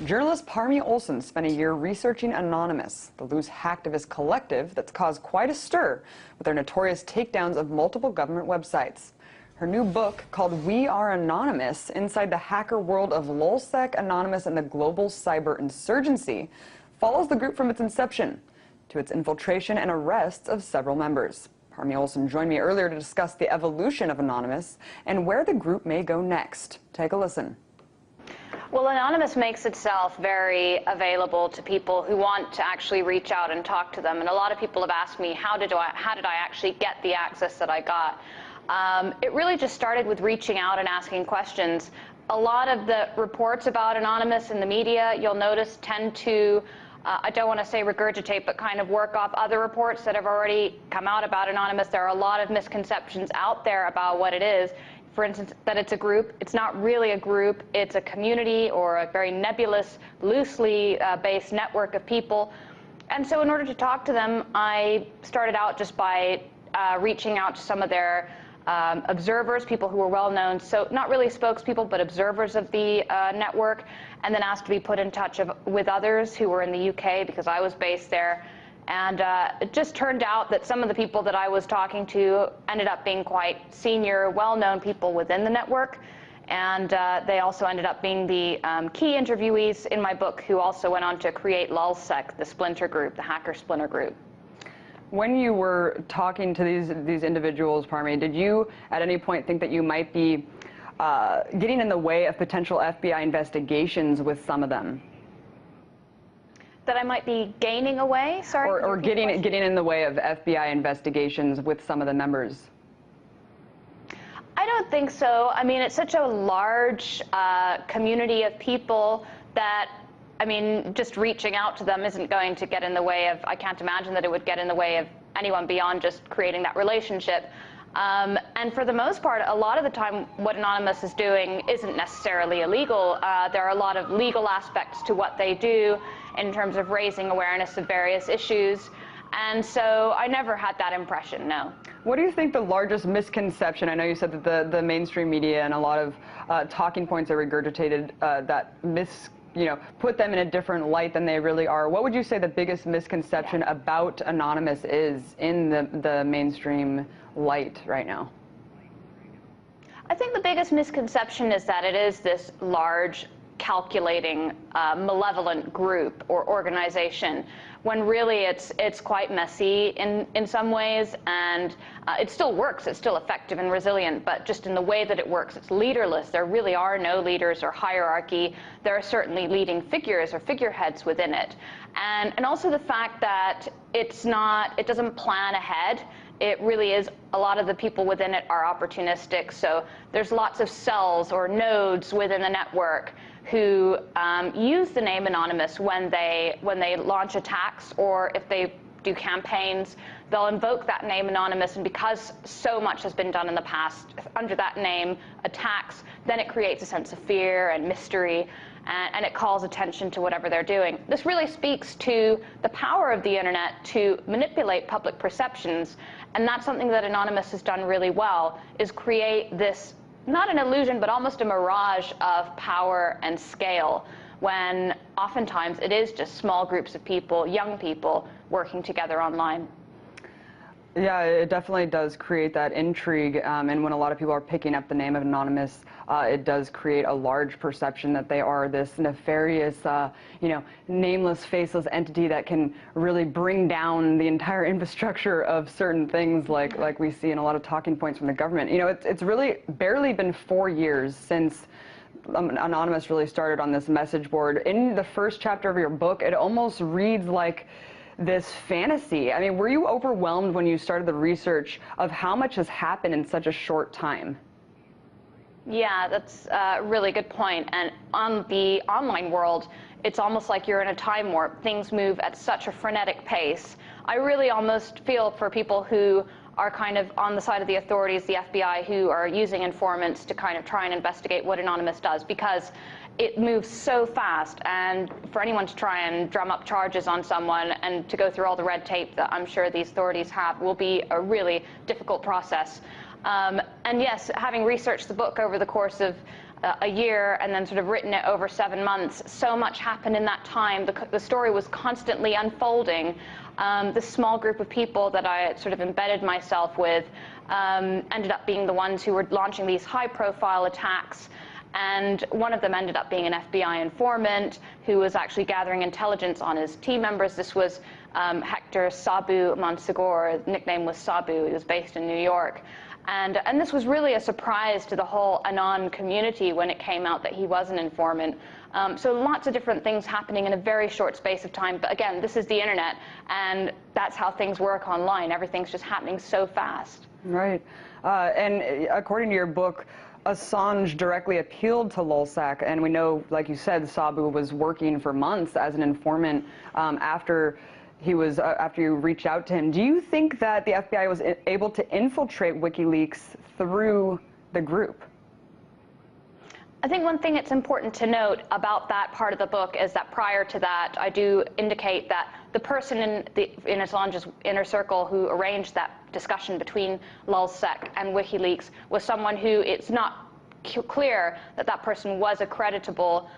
Journalist Parmi Olsen spent a year researching Anonymous, the loose hacktivist collective that's caused quite a stir with their notorious takedowns of multiple government websites. Her new book, called We Are Anonymous, Inside the Hacker World of LulzSec, Anonymous, and the Global Cyber Insurgency, follows the group from its inception to its infiltration and arrests of several members. Parmi Olsen joined me earlier to discuss the evolution of Anonymous and where the group may go next. Take a listen. Well, Anonymous makes itself very available to people who want to actually reach out and talk to them. And a lot of people have asked me, how did I actually get the access that I got? It really just started with reaching out and asking questions. A lot of the reports about Anonymous in the media, you'll notice, tend to, I don't want to say regurgitate, but kind of work off other reports that have already come out about Anonymous. There are a lot of misconceptions out there about what it is. For instance, that it's a group. It's not really a group. It's a community or a very nebulous, loosely based network of people. And so in order to talk to them, I started out just by reaching out to some of their observers, people who were well known, so not really spokespeople, but observers of the network, and then asked to be put in touch with others who were in the UK because I was based there. And it just turned out that some of the people that I was talking to ended up being quite senior, well-known people within the network. And they also ended up being the key interviewees in my book who also went on to create LulzSec, the splinter group, the hacker splinter group. When you were talking to these individuals, Parmi, did you at any point think that you might be getting in the way of potential FBI investigations with some of them? That I might be gaining away? Sorry. Or getting in the way of FBI investigations with some of the members? I don't think so. I mean, it's such a large community of people that, I mean, just reaching out to them isn't going to get in the way of, I can't imagine that it would get in the way of anyone beyond just creating that relationship. And for the most part, a lot of the time, what Anonymous is doing isn't necessarily illegal. There are a lot of legal aspects to what they do in terms of raising awareness of various issues. And so I never had that impression, no. What do you think the largest misconception, I know you said that the mainstream media and a lot of talking points are regurgitated that put them in a different light than they really are. What would you say the biggest misconception about Anonymous is in the mainstream light right now? I think the biggest misconception is that it is this large, calculating, malevolent group or organization, when really it's quite messy in some ways, and it still works. It's still effective and resilient, but just in the way that it works, it's leaderless. There really are no leaders or hierarchy. There are certainly leading figures or figureheads within it, and also the fact that it doesn't plan ahead. It really is, a lot of the people within it are opportunistic, so there's lots of cells or nodes within the network who use the name Anonymous when they launch attacks, or if they do campaigns, they'll invoke that name Anonymous, and because so much has been done in the past under that name, attacks, then it creates a sense of fear and mystery, and it calls attention to whatever they're doing. This really speaks to the power of the internet to manipulate public perceptions, and that's something that Anonymous has done really well, is create this, not an illusion, but almost a mirage of power and scale, when oftentimes it is just small groups of people, young people, working together online. Yeah, it definitely does create that intrigue, and when a lot of people are picking up the name of Anonymous, it does create a large perception that they are this nefarious, nameless, faceless entity that can really bring down the entire infrastructure of certain things, like we see in a lot of talking points from the government. You know, it's really barely been 4 years since Anonymous really started on this message board. In the first chapter of your book, it almost reads like this fantasy. I mean, were you overwhelmed when you started the research of how much has happened in such a short time? Yeah, that's a really good point. And on the online world, it's almost like you're in a time warp. Things move at such a frenetic pace. I really almost feel for people who are kind of on the side of the authorities, the FBI, who are using informants to kind of try and investigate what Anonymous does, because it moves so fast, and for anyone to try and drum up charges on someone and to go through all the red tape that I'm sure these authorities have will be a really difficult process. And yes, having researched the book over the course of a year and then sort of written it over 7 months. So much happened in that time. The story was constantly unfolding. This small group of people that I sort of embedded myself with ended up being the ones who were launching these high-profile attacks. And one of them ended up being an FBI informant who was actually gathering intelligence on his team members. This was Hector Sabu Mansegor. His nickname was Sabu. He was based in New York. And this was really a surprise to the whole Anon community when it came out that he was an informant. So lots of different things happening in a very short space of time. But again, this is the internet, and that's how things work online. Everything's just happening so fast. Right. And according to your book, Assange directly appealed to Lulzsec, and we know, like you said, Sabu was working for months as an informant after you reached out to him. Do you think that the FBI was able to infiltrate WikiLeaks through the group? I think one thing it's important to note about that part of the book is that prior to that, I do indicate that the person in Assange's inner circle who arranged that discussion between Lulzsec and WikiLeaks was someone who it's not clear that that person was a creditable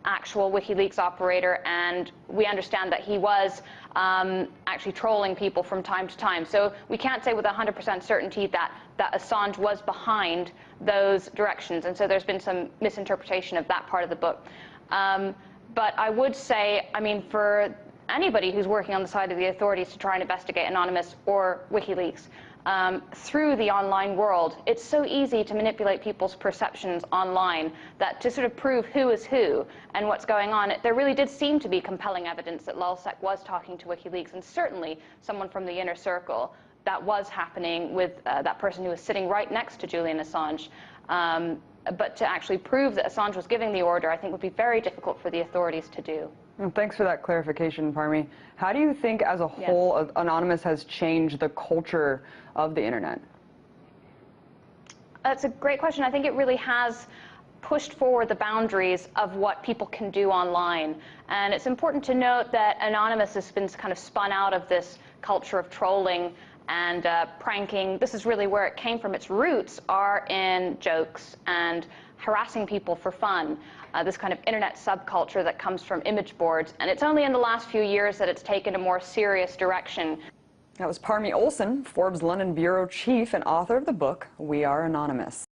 actual WikiLeaks operator, and we understand that he was actually trolling people from time to time. So we can't say with 100% certainty that Assange was behind those directions, and so there's been some misinterpretation of that part of the book. But I would say, I mean, for anybody who's working on the side of the authorities to try and investigate Anonymous or WikiLeaks, through the online world, it's so easy to manipulate people's perceptions online that to sort of prove who is who and what's going on, there really did seem to be compelling evidence that Lulzsec was talking to WikiLeaks, and certainly someone from the inner circle. That was happening with that person who was sitting right next to Julian Assange. But to actually prove that Assange was giving the order, I think would be very difficult for the authorities to do. Well, thanks for that clarification, Parmi. How do you think, as a whole, yes, Anonymous has changed the culture of the internet? That's a great question. I think it really has pushed forward the boundaries of what people can do online. And it's important to note that Anonymous has been kind of spun out of this culture of trolling and pranking. This is really where it came from. Its roots are in jokes and harassing people for fun, this kind of internet subculture that comes from image boards. And it's only in the last few years that it's taken a more serious direction. That was Parmi Olson, Forbes London Bureau Chief and author of the book, We Are Anonymous.